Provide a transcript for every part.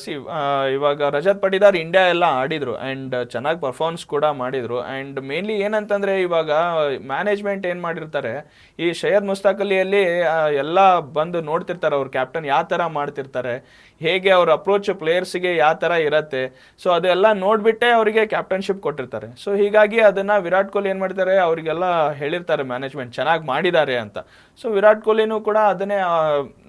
C ಇವಾಗ Rajat Patidar India ಎಲ್ಲ ಆಡಿದ್ರು ಆ್ಯಂಡ್ ಚೆನ್ನಾಗಿ ಪರ್ಫಾರ್ಮೆನ್ಸ್ ಕೂಡ ಮಾಡಿದ್ರು. ಆ್ಯಂಡ್ ಮೇನ್ಲಿ ಏನಂತಂದ್ರೆ ಇವಾಗ ಮ್ಯಾನೇಜ್ಮೆಂಟ್ ಏನು ಮಾಡಿರ್ತಾರೆ, ಈ ಶೈಯದ್ ಮುಸ್ತಾಕ್ ಅಲಿಯಲ್ಲಿ ಎಲ್ಲ ಬಂದು ನೋಡ್ತಿರ್ತಾರೆ ಅವ್ರ ಕ್ಯಾಪ್ಟನ್ ಯಾವ ಥರ ಮಾಡ್ತಿರ್ತಾರೆ, ಹೇಗೆ ಅವ್ರ ಅಪ್ರೋಚ್ ಪ್ಲೇಯರ್ಸ್ಗೆ ಯಾವ ಥರ ಇರತ್ತೆ. ಸೊ ಅದೆಲ್ಲ ನೋಡಿಬಿಟ್ಟೆ ಅವರಿಗೆ ಕ್ಯಾಪ್ಟನ್ಶಿಪ್ ಕೊಟ್ಟಿರ್ತಾರೆ. ಸೊ ಹೀಗಾಗಿ ಅದನ್ನು ವಿರಾಟ್ ಕೊಹ್ಲಿ ಏನು ಮಾಡ್ತಾರೆ, ಅವರಿಗೆಲ್ಲ ಹೇಳಿರ್ತಾರೆ ಮ್ಯಾನೇಜ್ಮೆಂಟ್ ಚೆನ್ನಾಗಿ ಮಾಡಿದ್ದಾರೆ ಅಂತ. ಸೊ ವಿರಾಟ್ ಕೊಹ್ಲಿನೂ ಕೂಡ ಅದನ್ನೇ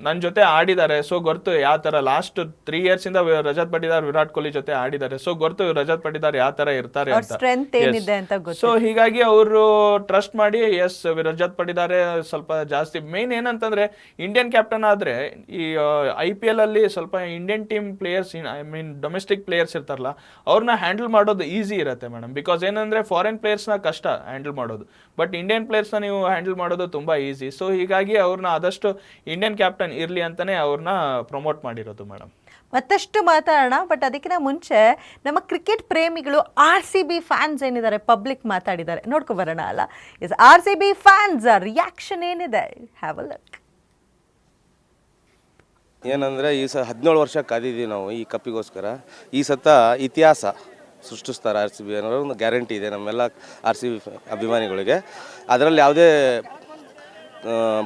ನನ್ನ ಜೊತೆ ಆಡಿದ್ದಾರೆ, ಸೊ ಗೊತ್ತು ಯಾವ ಥರ ಲಾಸ್ಟ್ 3 years ಇಂದ ರಜತ್ ಪಟಿದಾರ್ ವಿರಾಟ್ ಕೊಹ್ಲಿ ಜೊತೆ ಆಡಿದ್ದಾರೆ. ಸೊ ಗೊತ್ತು ರಜತ್ ಪಟಿದಾರ್ ಯಾವ ತರ ಇರ್ತಾರೆ ಅಂತ. ಸೊ ಹೀಗಾಗಿ ಅವರು ಟ್ರಸ್ಟ್ ಮಾಡಿ ಎಸ್ ರಜತ್ ಪಟಿದಾರೆ ಸ್ವಲ್ಪ ಜಾಸ್ತಿ ಮೇನ್ ಏನಂತಂದ್ರೆ ಇಂಡಿಯನ್ ಕ್ಯಾಪ್ಟನ್ ಆದ್ರೆ ಈ IPL ಅಲ್ಲಿ ಸ್ವಲ್ಪ Indian team players I mean domestic players ಇರ್ತಾರಲ್ಲ ಅವ್ರನ್ನ ಹ್ಯಾಂಡಲ್ ಮಾಡೋದು ಈಸಿ ಇರುತ್ತೆ ಮೇಡಮ್. ಬಿಕಾಸ್ ಏನಂದ್ರೆ ಫಾರಿನ್ ಪ್ಲೇಯರ್ಸ್ನ ಕಷ್ಟ ಹ್ಯಾಂಡಲ್ ಮಾಡೋದು, ಬಟ್ ಇಂಡಿಯನ್ ಪ್ಲೇಯರ್ಸ್ನ ನೀವು ಹ್ಯಾಂಡಲ್ ಮಾಡೋದು ತುಂಬಾ ಈಸಿ. ಸೊ ಹೀಗಾಗಿ ಅವ್ರನ್ನ ಆದಷ್ಟು ಇಂಡಿಯನ್ ಕ್ಯಾಪ್ಟನ್ ಇರ್ಲಿ ಅಂತಾನೆ ಅವ್ರನ್ನ ಪ್ರಮೋಟ್ ಮಾಡಿರೋದು ಮೇಡಮ್. ಮತ್ತಷ್ಟು ಮಾತಾಡೋಣ, ಬಟ್ ಅದಕ್ಕಿಂತ ಮುಂಚೆ ನಮ್ಮ ಕ್ರಿಕೆಟ್ ಪ್ರೇಮಿಗಳು RCB ಫ್ಯಾನ್ಸ್ ಏನಿದ್ದಾರೆ ಪಬ್ಲಿಕ್ ಮಾತಾಡಿದ್ದಾರೆ, ನೋಡ್ಕೊ ಬರೋಣ ಅಲ್ಲ. ಇಸ್ RCB ಫ್ಯಾನ್ಸ್ ರಿಯಾಕ್ಷನ್ ಏನಿದೆ, ಹ್ಯಾವ್ ಅ ಲುಕ್. ಏನಂದರೆ ಈ 17 ವರ್ಷ ಕಾದಿದ್ದೀವಿ ನಾವು ಈ ಕಪ್ಪಿಗೋಸ್ಕರ. ಈ ಸತ ಇತಿಹಾಸ ಸೃಷ್ಟಿಸ್ತಾರೆ RCB ಅನ್ನೋ ಒಂದು ಗ್ಯಾರಂಟಿ ಇದೆ ನಮ್ಮೆಲ್ಲ RCB ಅಭಿಮಾನಿಗಳಿಗೆ. ಅದರಲ್ಲಿ ಯಾವುದೇ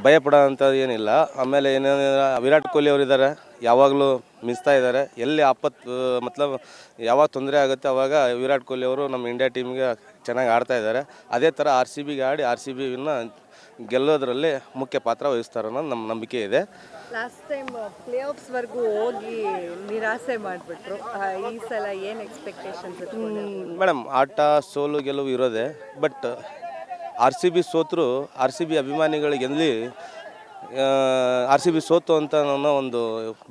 ಭಯಪಡೋ ಅಂಥದ್ದು ಏನಿಲ್ಲ. ಆಮೇಲೆ ಏನೇನು ವಿರಾಟ್ ಕೊಹ್ಲಿ ಅವರಿದ್ದಾರೆ, ಯಾವಾಗಲೂ ಮಿಂಚ್ತಾ ಇದ್ದಾರೆ. ಎಲ್ಲಿ ಆಪತ್ತು ಮತ್ಲಬ್ ಯಾವಾಗ ತೊಂದರೆ ಆಗುತ್ತೆ ಅವಾಗ ವಿರಾಟ್ ಕೊಹ್ಲಿ ಅವರು ನಮ್ಮ ಇಂಡಿಯಾ ಟೀಮ್ಗೆ ಚೆನ್ನಾಗಿ ಆಡ್ತಾ ಇದ್ದಾರೆ. ಅದೇ ಥರ RCBಗೆ ಆಡಿ RCBನ ಗೆಲ್ಲೋದ್ರಲ್ಲಿ ಮುಖ್ಯ ಪಾತ್ರ ವಹಿಸ್ತಾರೆ ಅನ್ನೋದು ನಮ್ಮ ನಂಬಿಕೆ ಇದೆ. ಲಾಸ್ಟ್ ಟೈಮ್ ಪ್ಲೇ ಆಫ್ಸ್ವರೆಗೂ ಹೋಗಿ ನಿರಾಸೆ ಮಾಡಿಬಿಟ್ರು, ಈ ಸಲ ಏನು ಎಕ್ಸ್ಪೆಕ್ಟೇಷನ್ಸ್? ಮೇಡಮ್ ಆಟ ಸೋಲು ಗೆಲುವು ಇರೋದೆ, ಬಟ್ RCB ಸೋತರು RCB ಅಭಿಮಾನಿಗಳಿಗೆ ಎಲ್ಲಿ RCB ಸೋತು ಅಂತ ಅನ್ನೋ ಒಂದು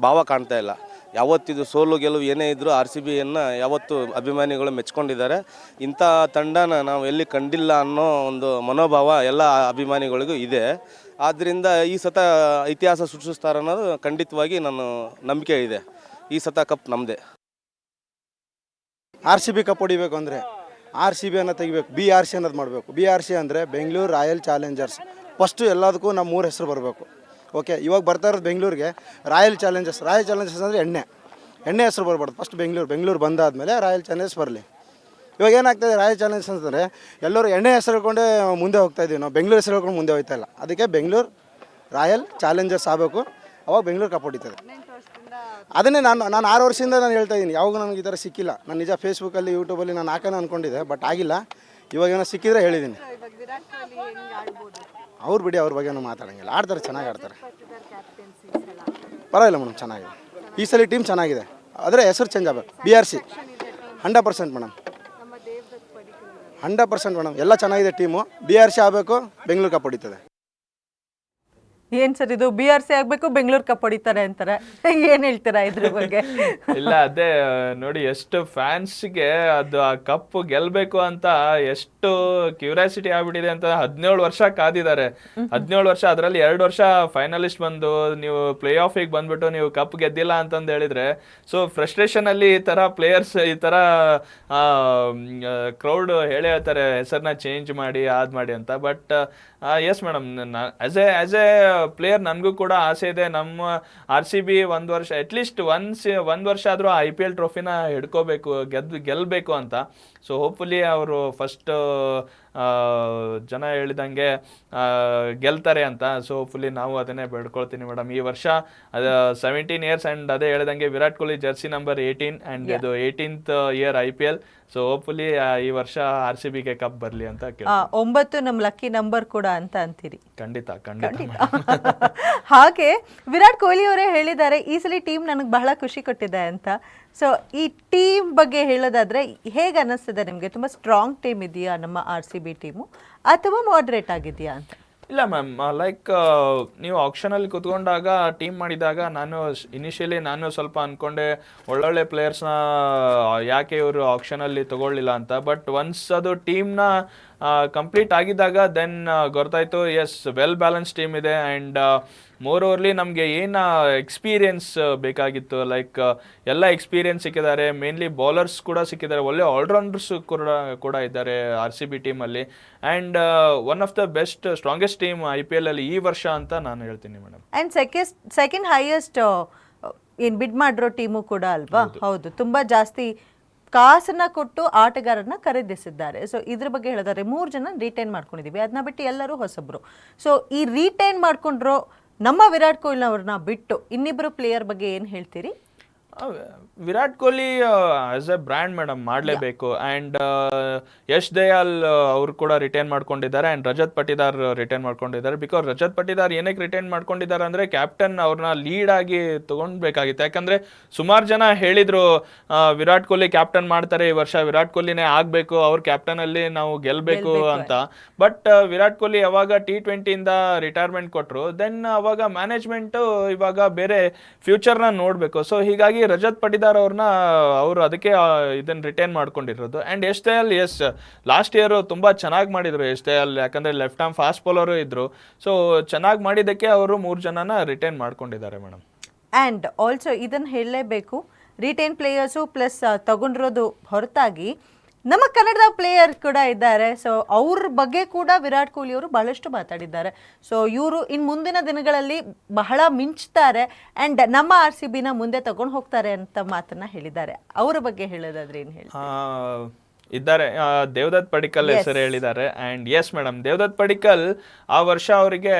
ಭಾವ ಕಾಣ್ತಾ ಇಲ್ಲ. ಯಾವತ್ತಿದು ಸೋಲು ಗೆಲುವು ಏನೇ ಇದ್ದರೂ RCBಯನ್ನು ಯಾವತ್ತು ಅಭಿಮಾನಿಗಳು ಮೆಚ್ಕೊಂಡಿದ್ದಾರೆ. ಇಂಥ ತಂಡನ ನಾವು ಎಲ್ಲಿ ಕಂಡಿಲ್ಲ ಅನ್ನೋ ಒಂದು ಮನೋಭಾವ ಎಲ್ಲ ಅಭಿಮಾನಿಗಳಿಗೂ ಇದೆ. ಆದ್ದರಿಂದ ಈ ಸತ ಇತಿಹಾಸ ಸೃಷ್ಟಿಸ್ತಾರೆ ಅನ್ನೋದು ಖಂಡಿತವಾಗಿ ನನ್ನ ನಂಬಿಕೆ ಇದೆ. ಈ ಸತ ಕಪ್ ನಮ್ಮದೇ. RCB ಕಪ್ ಹೊಡಿಬೇಕು ಅಂದರೆ RCB ಅನ್ನೋ ತೆಗಿಬೇಕು, BRC ಅನ್ನೋದು ಮಾಡಬೇಕು. BRC ಅಂದರೆ ಬೆಂಗಳೂರು ರಾಯಲ್ ಚಾಲೆಂಜರ್ಸ್. ಫಸ್ಟು ಎಲ್ಲದಕ್ಕೂ ನಮ್ಮ 3 ಹೆಸರು ಬರಬೇಕು. ಓಕೆ, ಇವಾಗ ಬರ್ತಾ ಇರೋದು ಬೆಂಗಳೂರಿಗೆ ರಾಯಲ್ ಚಾಲೆಂಜರ್ಸ್. ರಾಯಲ್ ಚಾಲೆಂಜರ್ಸ್ ಅಂದರೆ ಎಣ್ಣೆ ಹೆಸರು ಬರಬಾರ್ದು. ಫಸ್ಟ್ ಬೆಂಗಳೂರು ಬಂದಾದಮೇಲೆ ರಾಯಲ್ ಚಾಲೆಂಜರ್ಸ್ ಬರಲಿ. ಇವಾಗ ಏನಾಗ್ತಾಯಿದೆ, ರಾಯಲ್ ಚಾಲೆಂಜರ್ಸ್ ಅಂತಂದರೆ ಎಲ್ಲರೂ ಎಣ್ಣೆ ಹೆಸರು ಹೇಳ್ಕೊಂಡೇ ಮುಂದೆ ಹೋಗ್ತಾ ಇದ್ದೀವಿ, ನಾವು ಬೆಂಗಳೂರು ಹೆಸರು ಹೇಳ್ಕೊಂಡು ಮುಂದೆ ಹೋಗ್ತಾ ಇಲ್ಲ. ಅದಕ್ಕೆ ಬೆಂಗಳೂರು ರಾಯಲ್ ಚಾಲೆಂಜರ್ಸ್ ಆಗಬೇಕು, ಅವಾಗ ಬೆಂಗಳೂರು ಕಪ್ ಹೊಡಿತದೆ. ಅದನ್ನೇ ನಾನು 6 ವರ್ಷದಿಂದ ನಾನು ಹೇಳ್ತಾ ಇದ್ದೀನಿ, ಯಾವಾಗ ನನಗೆ ಈ ಥರ ಸಿಕ್ಕಿಲ್ಲ. ನಾನು ನಿಜ ಫೇಸ್ಬುಕ್ಕಲ್ಲಿ ಯೂಟ್ಯೂಬಲ್ಲಿ ನಾನು ಹಾಕೋಣ ಅಂದ್ಕೊಂಡಿದ್ದೆ, ಬಟ್ ಆಗಿಲ್ಲ. ಇವಾಗ ಏನೋ ಸಿಕ್ಕಿದ್ರೆ ಹೇಳಿದ್ದೀನಿ. ಅವ್ರು ಬಿಡಿ, ಅವ್ರ ಬಗ್ಗೆ ಮಾತಾಡೋಂಗಿಲ್ಲ. ಆಡ್ತಾರೆ, ಚೆನ್ನಾಗಿ ಆಡ್ತಾರೆ, ಪರವಾಗಿಲ್ಲ ಮೇಡಮ್, ಚೆನ್ನಾಗಿದೆ. ಈ ಸಲ ಟೀಮ್ ಚೆನ್ನಾಗಿದೆ, ಆದರೆ ಹೆಸರು ಚೇಂಜ್ ಆಗಬೇಕು. BRC 100% ಮೇಡಮ್, 100% ಮೇಡಮ್, ಎಲ್ಲ ಚೆನ್ನಾಗಿದೆ ಟೀಮು. BRC ಆಗಬೇಕು, ಬೆಂಗಳೂರು ಕಪ್ ಹೊಡಿತದೆ. ಏನ್ ಸರ್ ಇದು BRC ಆಗ್ಬೇಕು, ಬೆಂಗಳೂರು ಕಪ್ ಹೊಡಿತಾರೆ ಅಂತಾರೆ, ಏನ್ ಹೇಳ್ತೀರಾ ಇದ್ರ ಬಗ್ಗೆ? ಇಲ್ಲ ಅದೇ ನೋಡಿ, ಎಷ್ಟು ಫ್ಯಾನ್ಸ್ಗೆ ಅದು ಆ ಕಪ್ ಗೆಲ್ಬೇಕು ಅಂತ ಎಷ್ಟು ಕ್ಯೂರಿಯಾಸಿಟಿ ಆಗ್ಬಿಟ್ಟಿದೆ ಅಂತ. 17 ವರ್ಷ ಕಾದಿದ್ದಾರೆ, 17 ವರ್ಷ, ಅದರಲ್ಲಿ 2 ವರ್ಷ ಫೈನಲಿಸ್ಟ್ ಬಂದು ನೀವು ಪ್ಲೇ ಆಫಿಗೆ ಬಂದ್ಬಿಟ್ಟು ನೀವು ಕಪ್ ಗೆದ್ದಿಲ್ಲ ಅಂತಂದು ಹೇಳಿದ್ರೆ, ಸೊ ಫ್ರಸ್ಟ್ರೇಷನ್ ಅಲ್ಲಿ ಈ ತರ ಪ್ಲೇಯರ್ಸ್ ಈ ತರ ಕ್ರೌಡ್ ಹೇಳೇ ಹೇಳ್ತಾರೆ ಹೆಸರನ್ನ ಚೇಂಜ್ ಮಾಡಿ ಅದ್ ಮಾಡಿ ಅಂತ. But yes madam, as A player ನನಗೂ ಕೂಡ ಆಸೆ ಇದೆ. ನಮ್ಮ RCB ಒಂದು ವರ್ಷ ಅಟ್ಲೀಸ್ಟ್ ಒಂದು ವರ್ಷ ಆದರೂ IPL ಟ್ರೋಫಿನ ಹಿಡ್ಕೋಬೇಕು, ಗೆಲ್ಲಬೇಕು ಅಂತ. ಸೊ ಹೋಪ್ಫುಲಿ ಅವರು ಫಸ್ಟ್ ಜನ ಹೇಳಿದಂಗೆ ಗೆಲ್ತಾರೆ ಅಂತ. ಸೊ ಹೋಪ್ಫುಲಿ ನಾವು ಅದನ್ನೇ ಬೇಡ್ಕೊಳ್ತೀನಿ ಮೇಡಮ್. ಈ ವರ್ಷ ಅದು 17 years ಆ್ಯಂಡ್ ಅದೇ ಹೇಳಿದಂಗೆ Virat Kohli Jersey number 18 and ಇದು 18th year IPL. So hopefully ಈ ವರ್ಷ RCBಗೆ ಕಪ್ ಬರಲಿ ಅಂತ 9 ನಮ್ಮ ಲಕ್ಕಿ ನಂಬರ್ ಕೂಡ ಅಂತ ಅಂತೀರಿ? ಖಂಡಿತ. ಹಾಗೆ ವಿರಾಟ್ ಕೊಹ್ಲಿ ಅವರೇ ಹೇಳಿದ್ದಾರೆ, ಈ ಸಲ ಟೀಮ್ ನನಗೆ ಬಹಳ ಖುಷಿ ಕೊಟ್ಟಿದೆ ಅಂತ. ಸೊ ಈ ಟೀಮ್ ಬಗ್ಗೆ ಹೇಳೋದಾದ್ರೆ ಹೇಗೆ ಅನ್ನಿಸ್ತಿದೆ ನಿಮಗೆ? ತುಂಬ ಸ್ಟ್ರಾಂಗ್ ಟೀಮ್ ಇದೆಯಾ ನಮ್ಮ RCB ಟೀಮು, ಅಥವಾ ಮಾಡ್ರೇಟ್ ಆಗಿದೆಯಾ ಅಂತ? ಇಲ್ಲ ಮ್ಯಾಮ್, ಲೈಕ್ ನೀವು ಆಕ್ಷನಲ್ಲಿ ಕುತ್ಕೊಂಡಾಗ ಟೀಮ್ ಮಾಡಿದಾಗ ಇನಿಷಿಯಲಿ ನಾನು ಸ್ವಲ್ಪ ಅಂದ್ಕೊಂಡೆ ಒಳ್ಳೊಳ್ಳೆ ಪ್ಲೇಯರ್ಸ್ನ ಯಾಕೆ ಇವರು ಆಕ್ಷನಲ್ಲಿ ತಗೊಳ್ಳಿಲ್ಲ ಅಂತ. ಬಟ್ ಒನ್ಸ್ ಅದು ಟೀಮ್ನ ಕಂಪ್ಲೀಟ್ ಆಗಿದ್ದಾಗ ದೆನ್ ಗೊತ್ತಾಯ್ತು, ಎಸ್ ವೆಲ್ ಬ್ಯಾಲೆನ್ಸ್ ಟೀಮ್ ಇದೆ. ಆ್ಯಂಡ್ ಮೋರ್ ಓವರ್ಲಿ ನಮಗೆ ಏನು ಎಕ್ಸ್ಪೀರಿಯನ್ಸ್ ಬೇಕಾಗಿತ್ತು, ಲೈಕ್ ಎಲ್ಲ ಎಕ್ಸ್ಪೀರಿಯನ್ಸ್ ಸಿಕ್ಕಿದ್ದಾರೆ. ಮೇನ್ಲಿ ಬೌಲರ್ಸ್ ಕೂಡ ಸಿಕ್ಕಿದ್ದಾರೆ, ಒಳ್ಳೆ ಆಲ್ರೌಂಡರ್ಸ್ ಕೂಡ ಇದ್ದಾರೆ RCB ಟೀಮಲ್ಲಿ. And one of the best strongest team IPL ಅಲ್ಲಿ ಈ ವರ್ಷ ಅಂತ ನಾನು ಹೇಳ್ತೀನಿ ಮೇಡಮ್. ಆ್ಯಂಡ್ ಸೆಕೆಂಡ್ ಹೈಯೆಸ್ಟ್ ಏನ್ ಬಿಡ್ ಮಾಡಿರೋ ಟೀಮು ಕೂಡ ಅಲ್ವಾ? ಹೌದು, ತುಂಬಾ ಜಾಸ್ತಿ ಕಾಸನ್ನ ಕೊಟ್ಟು ಆಟಗಾರರನ್ನ ಖರೀದಿಸಿದ್ದಾರೆ. ಸೊ ಇದ್ರ ಬಗ್ಗೆ ಹೇಳಿದ್ರೆ 3 ಜನ ರಿಟೈನ್ ಮಾಡ್ಕೊಂಡಿದೀವಿ, ಅದನ್ನ ಬಿಟ್ಟು ಎಲ್ಲರೂ ಹೊಸಬ್ರು. ಸೊ ಈ ರಿಟೈನ್ ಮಾಡ್ಕೊಂಡ್ರೋ ನಮ್ಮ ವಿರಾಟ್ ಕೊಹ್ಲಿ ಅವ್ರನ್ನ ಬಿಟ್ಟು ಇನ್ನಿಬ್ರು ಪ್ಲೇಯರ್ ಬಗ್ಗೆ ಏನ್ ಹೇಳ್ತೀರಿ? Virat Kohli as A brand madam ಮಾಡಲೇಬೇಕು. ಆ್ಯಂಡ್ ಯಶ್ ದಯಾಲ್ ಅವರು ಕೂಡ ರಿಟೈನ್ ಮಾಡ್ಕೊಂಡಿದ್ದಾರೆ ಆ್ಯಂಡ್ ರಜತ್ ಪಟಿದಾರ್ ರಿಟೈನ್ ಮಾಡ್ಕೊಂಡಿದ್ದಾರೆ. ಬಿಕಾಸ್ ರಜತ್ ಪಟಿದಾರ್ ಏನಕ್ಕೆ ರಿಟೈನ್ ಮಾಡ್ಕೊಂಡಿದ್ದಾರೆ ಅಂದರೆ ಕ್ಯಾಪ್ಟನ್ ಅವ್ರನ್ನ ಲೀಡ್ ಆಗಿ ತೊಗೊಳ್ಬೇಕಾಗಿತ್ತು. ಯಾಕಂದರೆ ಸುಮಾರು ಜನ ಹೇಳಿದರು ವಿರಾಟ್ ಕೊಹ್ಲಿ ಕ್ಯಾಪ್ಟನ್ ಮಾಡ್ತಾರೆ ಈ ವರ್ಷ, ವಿರಾಟ್ ಕೊಹ್ಲಿನೇ ಆಗಬೇಕು, ಅವ್ರ ಕ್ಯಾಪ್ಟನಲ್ಲಿ ನಾವು ಗೆಲ್ಲಬೇಕು ಅಂತ. ಬಟ್ ವಿರಾಟ್ ಕೊಹ್ಲಿ ಯಾವಾಗ T20ಇಂದ ರಿಟೈರ್ಮೆಂಟ್ ಕೊಟ್ಟರು, ದೆನ್ ಅವಾಗ ಮ್ಯಾನೇಜ್ಮೆಂಟು ಇವಾಗ ಬೇರೆ ಫ್ಯೂಚರ್ನ ನೋಡಬೇಕು. ಸೊ ಹೀಗಾಗಿ ರಜತ್ ಪಟಿದಾರ್ ಅವ್ರನ್ನ ಅವರು ಅದಕ್ಕೆ ಇದನ್ನ ರಿಟೈನ್ ಮಾಡ್ಕೊಂಡಿರೋದು. And Yash Dayal last year ತುಂಬ ಚೆನ್ನಾಗಿ ಮಾಡಿದರು ಯಶ್ ದಯಾಲ್, ಯಾಕಂದರೆ ಲೆಫ್ಟ್ ಆರ್ಮ್ ಫಾಸ್ಟ್ ಬೌಲರು ಇದ್ದರು. ಸೊ ಚೆನ್ನಾಗಿ ಮಾಡಿದ್ದಕ್ಕೆ ಅವರು 3 ಜನನ ರಿಟೈನ್ ಮಾಡ್ಕೊಂಡಿದ್ದಾರೆ ಮೇಡಮ್. ಆ್ಯಂಡ್ ಆಲ್ಸೋ ಇದನ್ನು ಹೇಳಲೇಬೇಕು, ರಿಟೈನ್ ಪ್ಲೇಯರ್ಸು ಪ್ಲಸ್ ತಗೊಂಡಿರೋದು ಹೊರತಾಗಿ ನಮ್ಮ ಕನ್ನಡದ ಪ್ಲೇಯರ್ ಕೂಡ ಇದ್ದಾರೆ. ಸೊ ಅವ್ರ ಬಗ್ಗೆ ಕೂಡ ವಿರಾಟ್ ಕೊಹ್ಲಿ ಅವರು ಬಹಳಷ್ಟು ಮಾತಾಡಿದ್ದಾರೆ. ಸೊ ಇವರು ಇನ್ನು ಮುಂದಿನ ದಿನಗಳಲ್ಲಿ ಬಹಳ ಮಿಂಚ್ತಾರೆ ಆ್ಯಂಡ್ ನಮ್ಮ RCBನ ಮುಂದೆ ತಗೊಂಡು ಹೋಗ್ತಾರೆ ಅಂತ ಮಾತನ್ನ ಹೇಳಿದ್ದಾರೆ. ಅವರ ಬಗ್ಗೆ ಹೇಳೋದಾದ್ರೆ ಏನು ಹೇಳಿ? ಇದ್ದಾರೆ, ದೇವದತ್ ಪಡಿಕ್ಕಲ್ ಹೆಸರು ಹೇಳಿದ್ದಾರೆ. And yes madam, Devdutt Padikkal ಆ ವರ್ಷ ಅವರಿಗೆ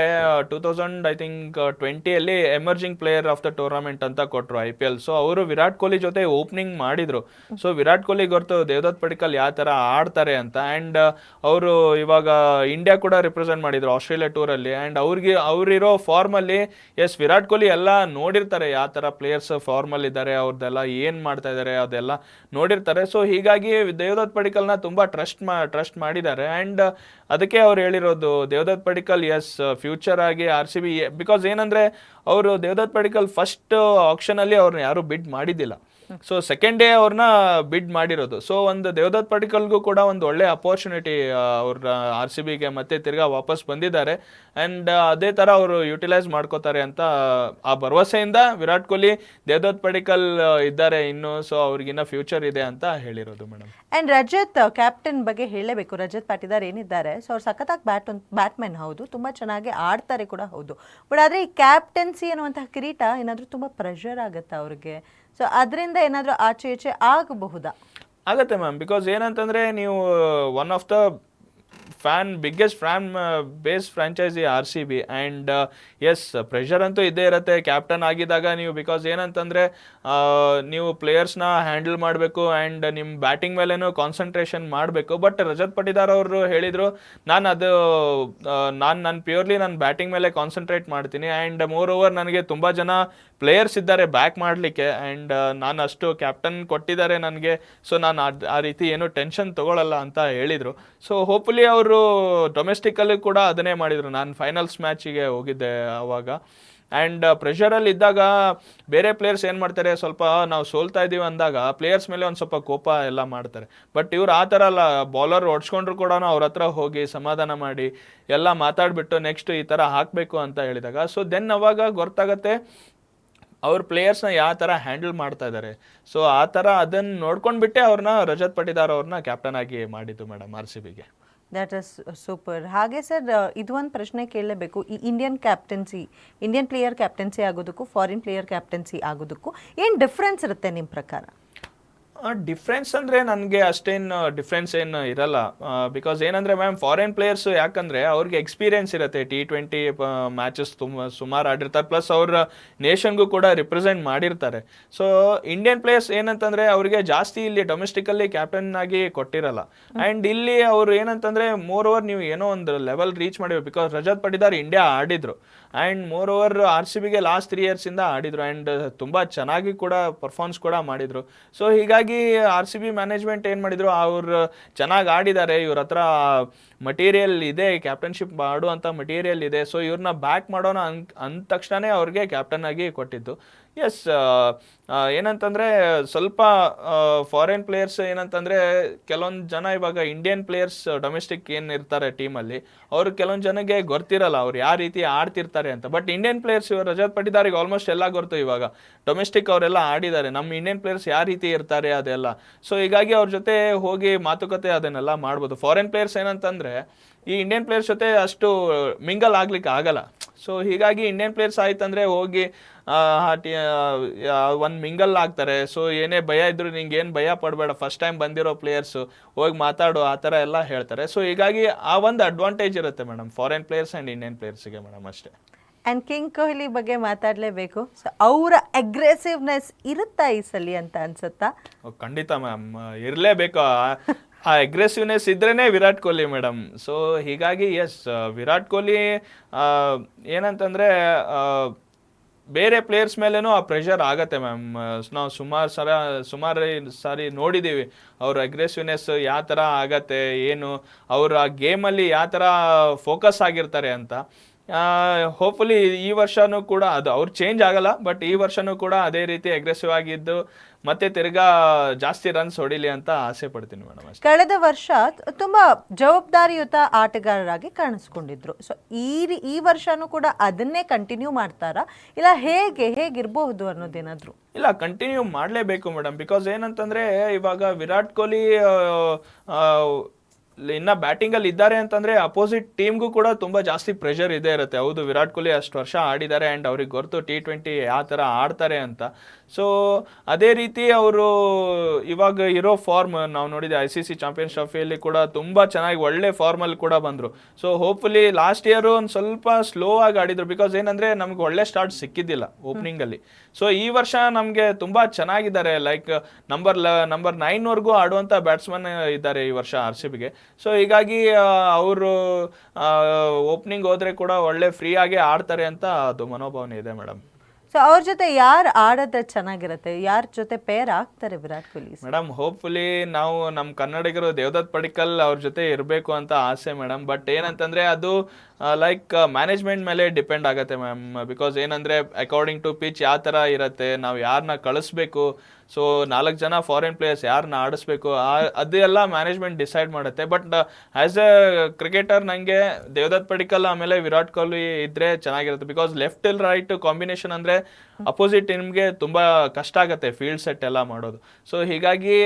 2020 emerging player of the tournament ಅಂತ ಕೊಟ್ಟರು IPL. ಸೊ ಅವರು ವಿರಾಟ್ ಕೊಹ್ಲಿ ಜೊತೆ ಓಪನಿಂಗ್ ಮಾಡಿದ್ರು. ಸೊ ವಿರಾಟ್ ಕೊಹ್ಲಿ ಗೊತ್ತು ದೇವದತ್ ಪಡಿಕ್ಕಲ್ ಯಾವ ಥರ ಆಡ್ತಾರೆ ಅಂತ. ಆ್ಯಂಡ್ ಅವರು ಇವಾಗ ಇಂಡಿಯಾ ಕೂಡ ರಿಪ್ರೆಸೆಂಟ್ ಮಾಡಿದ್ರು ಆಸ್ಟ್ರೇಲಿಯಾ ಟೂರಲ್ಲಿ. ಆ್ಯಂಡ್ ಅವರಿರೋ ಫಾರ್ಮಲ್ಲಿ ಎಸ್ ವಿರಾಟ್ ಕೊಹ್ಲಿ ಎಲ್ಲ ನೋಡಿರ್ತಾರೆ, ಯಾವ ಥರ ಪ್ಲೇಯರ್ಸ್ ಫಾರ್ಮಲ್ಲಿ ಇದ್ದಾರೆ, ಅವ್ರದ್ದೆಲ್ಲ ಏನು ಮಾಡ್ತಾ ಇದ್ದಾರೆ ಅದೆಲ್ಲ ನೋಡಿರ್ತಾರೆ. ಸೊ ಹೀಗಾಗಿ ದೇವದತ್ ಪಡಿಕ್ಕಲ್ನ ತುಂಬ ಟ್ರಸ್ಟ್ ಮಾಡಿದ್ದಾರೆ. ಆ್ಯಂಡ್ ಅದಕ್ಕೆ ಅವ್ರು ಹೇಳಿರೋದು ದೇವದತ್ ಪಡಿಕ್ಕಲ್ ಎಸ್ ಫ್ಯೂಚರ್ ಆಗಿ RCB, ಬಿಕಾಸ್ ಏನಂದರೆ ಅವರು ದೇವದತ್ ಪಡಿಕ್ಕಲ್ ಫಸ್ಟ್ ಆಕ್ಷನಲ್ಲಿ ಅವ್ರನ್ನ ಯಾರೂ ಬಿಡ್ ಮಾಡಿದ್ದಿಲ್ಲ. ಸೊ ಸೆಕೆಂಡ್ ಡೇ ಅವ್ರನ್ನ ಬಿಡ್ ಮಾಡಿರೋದು. ಸೊ ಒಂದು ದೇವದತ್ ಪಡಿಕ್ಕಲ್ಗೂ ಕೂಡ ಒಂದು ಒಳ್ಳೆ ಅಪರ್ಚುನಿಟಿ ಅವ್ರ RCBಗೆ ಮತ್ತೆ ತಿರ್ಗಾ ವಾಪಸ್ ಬಂದಿದ್ದಾರೆ. ಆ್ಯಂಡ್ ಅದೇ ಥರ ಅವರು ಯುಟಿಲೈಸ್ ಮಾಡ್ಕೋತಾರೆ ಅಂತ ಆ ಭರವಸೆಯಿಂದ ವಿರಾಟ್ ಕೊಹ್ಲಿ ದೇವದತ್ ಪಡಿಕ್ಕಲ್ ಇದ್ದಾರೆ ಇನ್ನು. ಸೊ ಅವ್ರಿಗಿನ್ನ ಫ್ಯೂಚರ್ ಇದೆ ಅಂತ ಹೇಳಿರೋದು ಮೇಡಮ್. ಆ್ಯಂಡ್ ರಜತ್ ಕ್ಯಾಪ್ಟನ್ ಬಗ್ಗೆ ಹೇಳಲೇಬೇಕು. ರಜತ್ ಪಾಟಿದಾರ್ ಏನಿದ್ದಾರೆ, ಸೊ ಅವ್ರು ಸಖತ್ತಾಗಿ ಬ್ಯಾಟ್ಮನ್ ಹೌದು, ತುಂಬ ಚೆನ್ನಾಗಿ ಆಡ್ತಾರೆ ಕೂಡ ಹೌದು. ಬಟ್ ಆದರೆ ಈ ಕ್ಯಾಪ್ಟನ್ಸಿ ಅನ್ನುವಂತಹ ಕಿರೀಟ ಏನಾದರೂ ತುಂಬ ಪ್ರೆಷರ್ ಆಗುತ್ತೆ ಅವ್ರಿಗೆ. ಸೊ ಅದರಿಂದ ಏನಾದರೂ ಆಚೆ ಈಚೆ ಆಗಬಹುದಾ? ಆಗುತ್ತೆ ಮ್ಯಾಮ್. ಬಿಕಾಸ್ ಏನಂತಂದರೆ ನೀವು one of the biggest fan base franchise RCB. And yes pressure ಅಂತೂ ಇದ್ದೇ ಇರುತ್ತೆ ಕ್ಯಾಪ್ಟನ್ ಆಗಿದ್ದಾಗ ನೀವು. ಬಿಕಾಸ್ ಏನಂತಂದರೆ ನೀವು ಪ್ಲೇಯರ್ಸ್ನ ಹ್ಯಾಂಡಲ್ ಮಾಡಬೇಕು ಆ್ಯಂಡ್ ನಿಮ್ಮ ಬ್ಯಾಟಿಂಗ್ ಮೇಲೇನೂ ಕಾನ್ಸಂಟ್ರೇಷನ್ ಮಾಡಬೇಕು. ಬಟ್ ರಜತ್ ಪಟಿದಾರ್ ಅವರು ಹೇಳಿದರು, ನಾನು ಪ್ಯೂರ್ಲಿ ನನ್ನ ಬ್ಯಾಟಿಂಗ್ ಮೇಲೆ ಕಾನ್ಸಂಟ್ರೇಟ್ ಮಾಡ್ತೀನಿ. ಆ್ಯಂಡ್ ಮೋರ್ ಓವರ್ ನನಗೆ ತುಂಬ ಜನ ಪ್ಲೇಯರ್ಸ್ ಇದ್ದಾರೆ ಬ್ಯಾಕ್ ಮಾಡಲಿಕ್ಕೆ. ಆ್ಯಂಡ್ ನಾನು ಅಷ್ಟು ಕ್ಯಾಪ್ಟನ್ ಕೊಟ್ಟಿದ್ದಾರೆ ನನಗೆ, ಸೊ ನಾನು ಆ ರೀತಿ ಏನೂ ಟೆನ್ಷನ್ ತೊಗೊಳ್ಳಲ್ಲ ಅಂತ ಹೇಳಿದರು. ಸೊ ಹೋಪ್ಫುಲಿ ಅವರು ಡೊಮೆಸ್ಟಿಕಲ್ಲಿ ಕೂಡ ಅದನ್ನೇ ಮಾಡಿದರು. ನಾನು ಫೈನಲ್ಸ್ ಮ್ಯಾಚಿಗೆ ಹೋಗಿದ್ದೆ ಆವಾಗ. ಆ್ಯಂಡ್ ಪ್ರೆಷರಲ್ಲಿ ಇದ್ದಾಗ ಬೇರೆ ಪ್ಲೇಯರ್ಸ್ ಏನು ಮಾಡ್ತಾರೆ, ಸ್ವಲ್ಪ ನಾವು ಸೋಲ್ತಾ ಇದ್ದೀವಿ ಅಂದಾಗ ಪ್ಲೇಯರ್ಸ್ ಮೇಲೆ ಒಂದು ಸ್ವಲ್ಪ ಕೋಪ ಎಲ್ಲ ಮಾಡ್ತಾರೆ. ಬಟ್ ಇವ್ರು ಆ ಥರ ಅಲ್ಲ, ಬೌಲರ್ ಹೊಡ್ಸ್ಕೊಂಡ್ರು ಕೂಡ ಅವ್ರ ಹತ್ರ ಹೋಗಿ ಸಮಾಧಾನ ಮಾಡಿ ಎಲ್ಲ ಮಾತಾಡಿಬಿಟ್ಟು ನೆಕ್ಸ್ಟ್ ಈ ಥರ ಹಾಕಬೇಕು ಅಂತ ಹೇಳಿದಾಗ ಸೊ ದೆನ್ ಅವಾಗ ಗೊತ್ತಾಗತ್ತೆ ಅವ್ರ ಪ್ಲೇಯರ್ಸ್ನ ಯಾವ ಥರ ಹ್ಯಾಂಡಲ್ ಮಾಡ್ತಾ ಇದ್ದಾರೆ. ಸೊ ಆ ಥರ ಅದನ್ನು ನೋಡ್ಕೊಂಡ್ಬಿಟ್ಟೆ ಅವ್ರನ್ನ ರಜತ್ ಪಟಿದಾರ್ ಅವ್ರನ್ನ ಕ್ಯಾಪ್ಟನ್ ಆಗಿ ಮಾಡಿದ್ದು ಮೇಡಮ್ RCBಗೆ. That is super. ಹಾಗೆ ಸರ್, ಇದು ಒಂದು ಪ್ರಶ್ನೆ ಕೇಳಲೇಬೇಕು. ಈ ಇಂಡಿಯನ್ ಪ್ಲೇಯರ್ ಕ್ಯಾಪ್ಟನ್ಸಿ ಆಗೋದಕ್ಕೂ ಫಾರಿನ್ ಪ್ಲೇಯರ್ ಕ್ಯಾಪ್ಟನ್ಸಿ ಆಗೋದಕ್ಕೂ ಏನು ಡಿಫ್ರೆನ್ಸ್ ಇರುತ್ತೆ ನಿಮ್ಮ ಪ್ರಕಾರ? ಡಿಫ್ರೆನ್ಸ್ ಅಂದರೆ ನನಗೆ ಅಷ್ಟೇನು ಡಿಫ್ರೆನ್ಸ್ ಏನು ಇರಲ್ಲ. ಬಿಕಾಸ್ ಏನಂದರೆ ಮ್ಯಾಮ್ ಫಾರಿನ್ ಪ್ಲೇಯರ್ಸ್ ಯಾಕಂದರೆ ಅವ್ರಿಗೆ ಎಕ್ಸ್ಪೀರಿಯೆನ್ಸ್ ಇರುತ್ತೆ, T20 ಮ್ಯಾಚಸ್ ಸುಮಾರು ಆಡಿರ್ತಾರೆ, ಪ್ಲಸ್ ಅವ್ರ ನೇಷನ್ಗೂ ಕೂಡ ರಿಪ್ರೆಸೆಂಟ್ ಮಾಡಿರ್ತಾರೆ. ಸೊ ಇಂಡಿಯನ್ ಪ್ಲೇಯರ್ಸ್ ಏನಂತಂದರೆ ಅವರಿಗೆ ಜಾಸ್ತಿ ಇಲ್ಲಿ ಡೊಮೆಸ್ಟಿಕಲ್ಲಿ ಕ್ಯಾಪ್ಟನ್ ಆಗಿ ಕೊಟ್ಟಿರಲ್ಲ. ಆ್ಯಂಡ್ ಇಲ್ಲಿ ಅವರು ಏನಂತಂದರೆ ಮೋರ್ ಓವರ್ ನೀವು ಏನೋ ಒಂದು ಲೆವೆಲ್ ರೀಚ್ ಮಾಡಿವೆ. ಬಿಕಾಸ್ ರಜತ್ ಪಟಿದಾರ್ ಇಂಡಿಯಾ ಆಡಿದ್ರು ಆ್ಯಂಡ್ ಮೋರ್ ಓವರ್ RCBಗೆ ಲಾಸ್ಟ್ 3 ಇಯರ್ಸಿಂದ ಆಡಿದ್ರು ಆ್ಯಂಡ್ ತುಂಬ ಚೆನ್ನಾಗಿ ಕೂಡ ಪರ್ಫಾರ್ಮೆನ್ಸ್ ಕೂಡ ಮಾಡಿದರು. ಸೊ ಹೀಗಾಗಿ RCB ಮ್ಯಾನೇಜ್ಮೆಂಟ್ ಏನು ಮಾಡಿದ್ರು, ಅವ್ರು ಚೆನ್ನಾಗಿ ಆಡಿದ್ದಾರೆ, ಇವ್ರ ಹತ್ರ ಮಟೀರಿಯಲ್ ಇದೆ, ಕ್ಯಾಪ್ಟನ್ಶಿಪ್ ಮಾಡುವಂಥ ಮಟೀರಿಯಲ್ ಇದೆ, ಸೊ ಇವ್ರನ್ನ ಬ್ಯಾಕ್ ಮಾಡೋಣ ಅಂದ ತಕ್ಷಣ ಅವ್ರಿಗೆ ಕ್ಯಾಪ್ಟನ್ ಆಗಿ ಕೊಟ್ಟಿದ್ದು. ಎಸ್ ಏನಂತಂದರೆ ಸ್ವಲ್ಪ ಫಾರಿನ್ ಪ್ಲೇಯರ್ಸ್ ಏನಂತಂದರೆ ಕೆಲವೊಂದು ಜನ ಇವಾಗ ಇಂಡಿಯನ್ ಪ್ಲೇಯರ್ಸ್ ಡೊಮೆಸ್ಟಿಕ್ ಏನು ಇರ್ತಾರೆ ಟೀಮಲ್ಲಿ ಅವ್ರು ಕೆಲವೊಂದು ಜನಕ್ಕೆ ಗೊತ್ತಿರಲ್ಲ ಅವ್ರು ಯಾವ ರೀತಿ ಆಡ್ತಿರ್ತಾರೆ ಅಂತ. ಬಟ್ ಇಂಡಿಯನ್ ಪ್ಲೇಯರ್ಸ್ ಇವಾಗ ರಜತ್ ಪಟಿದಾರಿಗೆ ಆಲ್ಮೋಸ್ಟ್ ಎಲ್ಲ ಗೊತ್ತು, ಇವಾಗ ಡೊಮೆಸ್ಟಿಕ್ ಅವರೆಲ್ಲ ಆಡಿದ್ದಾರೆ, ನಮ್ಮ ಇಂಡಿಯನ್ ಪ್ಲೇಯರ್ಸ್ ಯಾವ ರೀತಿ ಇರ್ತಾರೆ ಅದೆಲ್ಲ. ಸೊ ಹೀಗಾಗಿ ಅವ್ರ ಜೊತೆ ಹೋಗಿ ಮಾತುಕತೆ ಅದನ್ನೆಲ್ಲ ಮಾಡ್ಬೋದು. ಫಾರಿನ್ ಪ್ಲೇಯರ್ಸ್ ಏನಂತಂದರೆ ಈ ಇಂಡಿಯನ್ ಪ್ಲೇಯರ್ಸ್ ಜೊತೆ ಅಷ್ಟು ಮಿಂಗಲ್ ಆಗ್ಲಿಕ್ಕೆ ಆಗಲ್ಲ. ಸೊ ಹೀಗಾಗಿ ಇಂಡಿಯನ್ ಪ್ಲೇಯರ್ಸ್ ಆಯ್ತಂದ್ರೆ ಹೋಗಿ ಒಂದು ಮಿಂಗಲ್ ಆಗ್ತಾರೆ. ಸೊ ಏನೇ ಭಯ ಇದ್ರು ನಿಂಗೆ ಏನು ಭಯ ಪಡಬೇಡ, ಫಸ್ಟ್ ಟೈಮ್ ಬಂದಿರೋ ಪ್ಲೇಯರ್ಸು ಹೋಗಿ ಮಾತಾಡು ಆ ಥರ ಎಲ್ಲ ಹೇಳ್ತಾರೆ. ಸೊ ಹೀಗಾಗಿ ಆ ಒಂದು ಅಡ್ವಾಂಟೇಜ್ ಇರುತ್ತೆ madam foreign players and Indian ಪ್ಲೇಯರ್ಸಿಗೆ ಮೇಡಮ್ ಅಷ್ಟೇ. ಆ್ಯಂಡ್ ಕಿಂಗ್ ಕೊಹ್ಲಿ ಬಗ್ಗೆ ಮಾತಾಡಲೇಬೇಕು. ಸೊ ಅವರ ಅಗ್ರೆಸಿವ್ನೆಸ್ ಇರುತ್ತಾ ಈ ಸಲ ಅಂತ ಅನ್ಸುತ್ತಾ? ಖಂಡಿತ ಮ್ಯಾಮ್, ಇರಲೇಬೇಕು. ಆ ಅಗ್ರೆಸಿವ್ನೆಸ್ ಇದ್ರೇ ವಿರಾಟ್ ಕೊಹ್ಲಿ ಮೇಡಮ್. ಸೊ ಹೀಗಾಗಿ ಎಸ್, ವಿರಾಟ್ ಕೊಹ್ಲಿ ಏನಂತಂದರೆ ಬೇರೆ ಪ್ಲೇಯರ್ಸ್ ಮೇಲೇನೂ ಆ ಪ್ರೆಷರ್ ಆಗತ್ತೆ ಮ್ಯಾಮ್. ನಾವು ಸುಮಾರು ಸಾರಿ ನೋಡಿದ್ದೀವಿ ಅವ್ರ ಅಗ್ರೆಸಿವ್ನೆಸ್ ಯಾವ ಥರ ಆಗತ್ತೆ, ಏನು ಅವ್ರ ಆ ಗೇಮಲ್ಲಿ ಯಾವ ಥರ ಫೋಕಸ್ ಆಗಿರ್ತಾರೆ ಅಂತ. ಹೋಪ್ಫುಲಿ ಈ ವರ್ಷನೂ ಕೂಡ ಅದು ಅವ್ರು ಚೇಂಜ್ ಆಗಲ್ಲ, ಬಟ್ ಈ ವರ್ಷನೂ ಕೂಡ ಅದೇ ರೀತಿ ಅಗ್ರೆಸಿವ್ ಆಗಿದ್ದು ಮತ್ತೆ ತಿರ್ಗಾ ಜಾಸ್ತಿ ರನ್ಸ್ ಹೊಡಿಲಿ ಅಂತ ಆಸೆ ಪಡ್ತೀನಿ ಮೇಡಮ್ ಅಷ್ಟೇ. ಕಳೆದ ವರ್ಷ ತುಂಬಾ ಜವಾಬ್ದಾರಿಯುತ ಆಟಗಾರರಾಗಿ ಕಾಣಿಸ್ಕೊಂಡಿದ್ರು. ಸೊ ಈ ವರ್ಷನೂ ಕೂಡ ಅದನ್ನೇ ಕಂಟಿನ್ಯೂ ಮಾಡ್ತಾರಾ, ಇಲ್ಲ ಹೇಗಿರಬಹುದು ಅನ್ನೋದೇನಾದ್ರು? ಇಲ್ಲ, ಕಂಟಿನ್ಯೂ ಮಾಡಲೇಬೇಕು ಮೇಡಮ್. ಬಿಕಾಸ್ ಏನಂತಂದ್ರೆ ಇವಾಗ ವಿರಾಟ್ ಕೊಹ್ಲಿ ಇನ್ನ ಬ್ಯಾಟಿಂಗ್ ಅಲ್ಲಿ ಇದ್ದಾರೆ ಅಂತಂದ್ರೆ ಅಪೋಸಿಟ್ ಟೀಮ್ಗೂ ಕೂಡ ತುಂಬಾ ಜಾಸ್ತಿ ಪ್ರೆಷರ್ ಇದೇ ಇರುತ್ತೆ. ಹೌದು, ವಿರಾಟ್ ಕೊಹ್ಲಿ ಅಷ್ಟು ವರ್ಷ ಆಡಿದ್ದಾರೆ ಆ್ಯಂಡ್ ಅವ್ರಿಗೆ ಗೊತ್ತು T20 ಯಾವ ಥರ ಆಡ್ತಾರೆ ಅಂತ. ಸೊ ಅದೇ ರೀತಿ ಅವರು ಇವಾಗ ಇರೋ ಫಾರ್ಮ್ ನಾವು ನೋಡಿದೆ ICC ಚಾಂಪಿಯನ್ಸ್ ಟ್ರೋಫಿಯಲ್ಲಿ ಕೂಡ ತುಂಬ ಚೆನ್ನಾಗಿ ಒಳ್ಳೆ ಫಾರ್ಮಲ್ಲಿ ಕೂಡ ಬಂದರು. ಸೊ ಹೋಪ್ಫುಲಿ ಲಾಸ್ಟ್ ಇಯರು ಒಂದು ಸ್ವಲ್ಪ ಸ್ಲೋ ಆಗಿ ಆಡಿದ್ರು, ಬಿಕಾಸ್ ಏನಂದರೆ ನಮ್ಗೆ ಒಳ್ಳೆ ಸ್ಟಾರ್ಟ್ ಸಿಕ್ಕಿದ್ದಿಲ್ಲ ಓಪನಿಂಗಲ್ಲಿ. ಸೊ ಈ ವರ್ಷ ನಮಗೆ ತುಂಬ ಚೆನ್ನಾಗಿದ್ದಾರೆ, ಲೈಕ್ ನಂಬರ್ 9ವರೆಗೂ ಆಡುವಂಥ ಬ್ಯಾಟ್ಸ್ಮನ್ ಇದ್ದಾರೆ ಈ ವರ್ಷ RCBಗೆ. ಸೊ ಹೀಗಾಗಿ ಅವರು ಓಪನಿಂಗ್ ಹೋದರೆ ಕೂಡ ಒಳ್ಳೆ ಫ್ರೀ ಆಗಿ ಆಡ್ತಾರೆ ಅಂತ ಅದು ಮನೋಭಾವನೆ ಇದೆ ಮೇಡಮ್. ಸೊ ಅವ್ರ ಜೊತೆ ಯಾರು ಆಡೋದ್ರೆ ಚೆನ್ನಾಗಿರುತ್ತೆ, ಯಾರ ಜೊತೆ ಪೇರ್ ಆಗ್ತಾರೆ ವಿರಾಟ್ ಕೊಹ್ಲಿ? ಮೇಡಮ್ ಹೋಪ್ಫುಲಿ ನಾವು ನಮ್ಮ ಕನ್ನಡಿಗರು ದೇವದತ್ ಪಡಿಕ್ಕಲ್ ಅವ್ರ ಜೊತೆ ಇರಬೇಕು ಅಂತ ಆಸೆ ಮೇಡಮ್. ಬಟ್ ಏನಂತಂದರೆ ಅದು ಲೈಕ್ ಮ್ಯಾನೇಜ್ಮೆಂಟ್ ಮೇಲೆ ಡಿಪೆಂಡ್ ಆಗುತ್ತೆ ಮ್ಯಾಮ್. ಬಿಕಾಸ್ ಏನಂದರೆ ಅಕಾರ್ಡಿಂಗ್ ಟು ಪಿಚ್ ಯಾವ ಥರ ಇರುತ್ತೆ, ನಾವು ಯಾರನ್ನ ಕಳಿಸ್ಬೇಕು, ಸೊ 4 ಜನ ಫಾರಿನ್ ಪ್ಲೇಯರ್ಸ್ ಯಾರನ್ನ ಆಡಿಸ್ಬೇಕು, ಅದೆಲ್ಲ ಮ್ಯಾನೇಜ್ಮೆಂಟ್ ಡಿಸೈಡ್ ಮಾಡುತ್ತೆ. ಬಟ್ ಆ್ಯಸ್ ಎ ಕ್ರಿಕೆಟರ್ ನನಗೆ ದೇವದತ್ ಪಡಿಕ್ಕಲ್ ಆಮೇಲೆ ವಿರಾಟ್ ಕೊಹ್ಲಿ ಇದ್ದರೆ ಚೆನ್ನಾಗಿರುತ್ತೆ. ಬಿಕಾಸ್ ಲೆಫ್ಟ್ ಇಲ್ ರೈಟ್ ಕಾಂಬಿನೇಷನ್ ಅಂದರೆ ಅಪೋಸಿಟ್ ಟೀಮ್ಗೆ ತುಂಬ ಕಷ್ಟ ಆಗುತ್ತೆ ಫೀಲ್ಡ್ ಸೆಟ್ ಎಲ್ಲ ಮಾಡೋದು. ಸೊ ಹೀಗಾಗಿ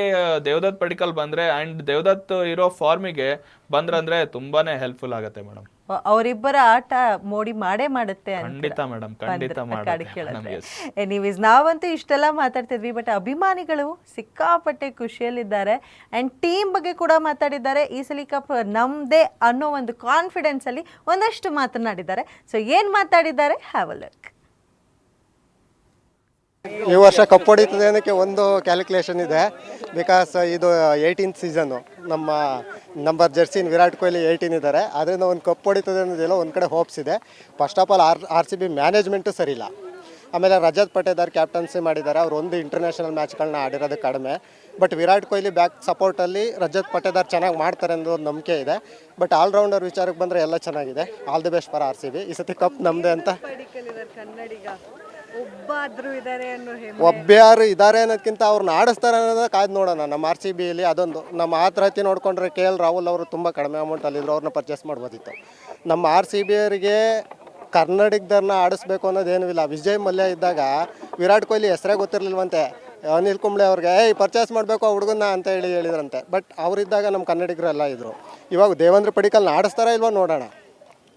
ದೇವದತ್ ಪಡಿಕ್ಕಲ್ ಬಂದರೆ ಆ್ಯಂಡ್ ದೇವದತ್ ಇರೋ ಫಾರ್ಮಿಗೆ ಬಂದ್ರಂದ್ರೆ ತುಂಬಾ ಹೆಲ್ಪ್ಫುಲ್ ಆಗುತ್ತೆ ಮೇಡಮ್. ಅವರಿಬ್ಬರ ಆಟ ಮೋಡಿ ಮಾಡುತ್ತೆ ಅಂತ. ಖಂಡಿತ ಮೇಡಮ್, ಖಂಡಿತ ಮಾಡುತ್ತೆ. ಎನಿವೇಸ್, ನಾವಂತೂ ಇಷ್ಟೆಲ್ಲ ಮಾತಾಡ್ತಿದ್ವಿ, ಬಟ್ ಅಭಿಮಾನಿಗಳು ಸಿಕ್ಕಾಪಟ್ಟೆ ಖುಷಿಯಲ್ಲಿದ್ದಾರೆ ಆ್ಯಂಡ್ ಟೀಮ್ ಬಗ್ಗೆ ಕೂಡ ಮಾತಾಡಿದ್ದಾರೆ. ಈ ಸಲ ಕಪ್ ನಮ್ಮದೇ ಅನ್ನೋ ಒಂದು ಕಾನ್ಫಿಡೆನ್ಸ್ ಅಲ್ಲಿ ಒಂದಷ್ಟು ಮಾತನಾಡಿದ್ದಾರೆ. ಸೊ ಏನು ಮಾತಾಡಿದ್ದಾರೆ, ಹ್ಯಾವ್ ಅ ಲುಕ್. ಈ ವರ್ಷ ಕಪ್ ಹೊಡಿತದೆ ಅನ್ನೋಕ್ಕೆ ಒಂದು ಕ್ಯಾಲ್ಕುಲೇಷನ್ ಇದೆ. ಬಿಕಾಸ್ ಇದು 18th ಸೀಸನ್ನು, ನಮ್ಮ ನಂಬರ್ ಜರ್ಸಿನ್ ವಿರಾಟ್ ಕೊಹ್ಲಿ 18 ಇದ್ದಾರೆ. ಅದರಿಂದ ಒಂದು ಕಪ್ ಹೊಡಿತದೆ ಅನ್ನೋದೆಲ್ಲ ಒಂದು ಕಡೆ ಹೋಪ್ಸ್ ಇದೆ. First of all RCB management ಸರಿ ಇಲ್ಲ. ಆಮೇಲೆ ರಜತ್ ಪಟೇದಾರ್ ಕ್ಯಾಪ್ಟನ್ಸಿ ಮಾಡಿದ್ದಾರೆ, ಅವರು ಒಂದು ಇಂಟರ್ನ್ಯಾಷನಲ್ ಮ್ಯಾಚ್ಗಳನ್ನ ಆಡಿರೋದು ಕಡಿಮೆ. ಬಟ್ ವಿರಾಟ್ ಕೊಹ್ಲಿ ಬ್ಯಾಕ್ ಸಪೋರ್ಟಲ್ಲಿ ರಜತ್ ಪಟೇದಾರ್ ಚೆನ್ನಾಗಿ ಮಾಡ್ತಾರೆ ಅನ್ನೋ ಒಂದು ನಂಬಿಕೆ ಇದೆ. ಬಟ್ ಆಲ್ರೌಂಡರ್ ವಿಚಾರಕ್ಕೆ ಬಂದರೆ ಎಲ್ಲ ಚೆನ್ನಾಗಿದೆ. All the best for RCB. ಈ ಸತಿ ಕಪ್ ನಮ್ಮದೇ ಅಂತ. ಕನ್ನಡಿಗ ಒಬ್ಬಾದ್ರೂ ಇದ್ದಾರೆ ಅನ್ನೋ ಒಬ್ಬರು ಇದ್ದಾರೆ ಅನ್ನೋದಕ್ಕಿಂತ ಅವ್ರನ್ನ ಆಡಿಸ್ತಾರೆ ಅನ್ನೋದು ಕಾಯ್ದು ನೋಡೋಣ. ನಮ್ಮ RCBಯಲ್ಲಿ ಅದೊಂದು ನಮ್ಮ ರೀತಿ ನೋಡಿಕೊಂಡ್ರೆ KL ರಾಹುಲ್ ಅವರು ತುಂಬ ಕಡಿಮೆ ಅಮೌಂಟಲ್ಲಿದ್ದರು, ಅವ್ರನ್ನ ಪರ್ಚೇಸ್ ಮಾಡ್ಬೋದಿತ್ತು. ನಮ್ಮ RCBಯವರಿಗೆ ಕನ್ನಡಿಗರನ್ನ ಆಡಿಸ್ಬೇಕು ಅನ್ನೋದೇನೂ ಇಲ್ಲ. ವಿಜಯ್ ಮಲ್ಯ ಇದ್ದಾಗ ವಿರಾಟ್ ಕೊಹ್ಲಿ ಹೆಸರೇ ಗೊತ್ತಿರಲಿಲ್ವಂತೆ. ಅನಿಲ್ ಕುಂಬ್ಳೆ ಅವ್ರಿಗೆ ಪರ್ಚೇಸ್ ಮಾಡಬೇಕು ಆ ಹುಡುಗನ್ನ ಅಂತ ಹೇಳಿದ್ರಂತೆ. ಬಟ್ ಅವರಿದ್ದಾಗ ನಮ್ಮ ಕನ್ನಡಿಗರೆಲ್ಲ ಇದ್ದರು. ಇವಾಗ ದೇವೇಂದ್ರ ಪಡಿಕ್ಕಲ್ನ ಆಡಿಸ್ತಾರಾ ಇಲ್ವೋ ನೋಡೋಣ,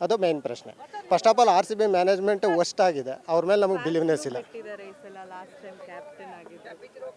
ಅದು ಮೇನ್ ಪ್ರಶ್ನೆ. First of all RCB management worst ಆಗಿದೆ, ಅವ್ರ ಮೇಲೆ ನಮಗೆ ಬಿಲೀವ್ನೆಸ್ ಇಲ್ಲ. ಲಾಸ್ಟ್ ಟೈಮ್ ಕ್ಯಾಪ್ಟನ್ ಆಗಿದ್ರು.